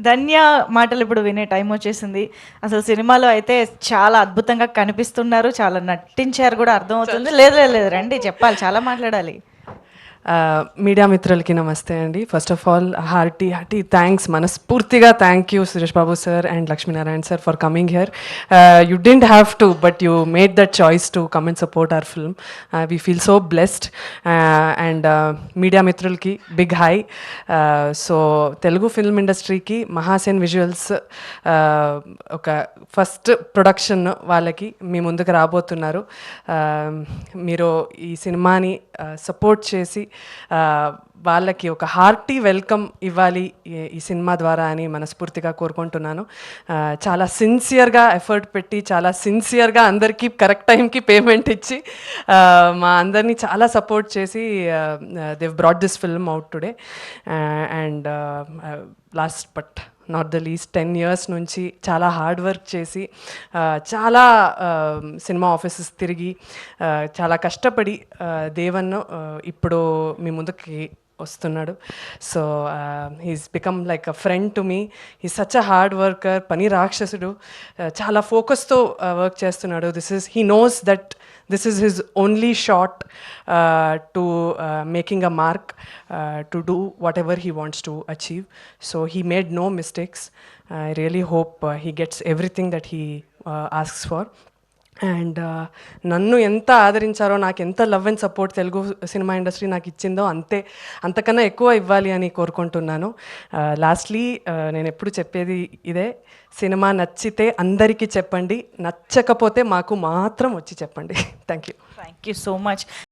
ధన్య మాటలు ఇప్పుడు వినే టైం వచ్చేసింది. అసలు సినిమాలో అయితే చాలా అద్భుతంగా కనిపిస్తున్నారు, చాలా నటించారు కూడా అర్థమవుతుంది. లేదు లేదు లేదు, రండి చెప్పాలి, చాలా మాట్లాడాలి. మీడియా మిత్రులకి నమస్తే అండి. First of all hearty thanks, మనస్ఫూర్తిగా thank you Suresh Babu sir and Lakshminarayana sir for coming here. You didn't have to, but you made that choice to come and support our film. We feel so blessed. And media మిత్రులకి big hi. So Telugu film ఇండస్ట్రీకి Mahasen visuals ఒక first production వాళ్ళకి మీ ముందుకు రాబోతున్నారు. మీరు ఈ సినిమాని సపోర్ట్ చేసి వాళ్ళకి ఒక హార్టీ వెల్కమ్ ఇవ్వాలి ఈ సినిమా ద్వారా అని మనస్ఫూర్తిగా కోరుకుంటున్నాను. చాలా సిన్సియర్గా ఎఫర్ట్ పెట్టి, చాలా సిన్సియర్గా అందరికీ కరెక్ట్ టైంకి పేమెంట్ ఇచ్చి మా అందరినీ చాలా సపోర్ట్ చేసి they've brought this film out today. And last but not the least 10 years నుంచి చాలా హార్డ్ వర్క్ చేసి చాలా సినిమా ఆఫీసెస్ తిరిగి చాలా కష్టపడి దేవన్ను ఇప్పుడు మీ ముందుకి వస్తున్నాడు. So he's become like a friend to me. He's such a hard worker, పని రాక్షసుడు. చాలా ఫోకస్తో వర్క్ చేస్తున్నాడు. He knows that this is his only shot to making a mark, to do whatever he wants to achieve. So he made no mistakes. I really hope he gets everything that he asks for. And నన్ను ఎంత ఆదరించారో, నాకు ఎంత love and support Telugu cinema industry నాకు ఇచ్చిందో అంతకన్నా ఎక్కువ ఇవ్వాలి అని కోరుకుంటున్నాను. లాస్ట్లీ నేను ఎప్పుడు చెప్పేది ఇదే, సినిమా నచ్చితే అందరికీ చెప్పండి, నచ్చకపోతే మాకు మాత్రం వచ్చి చెప్పండి. Thank you so much.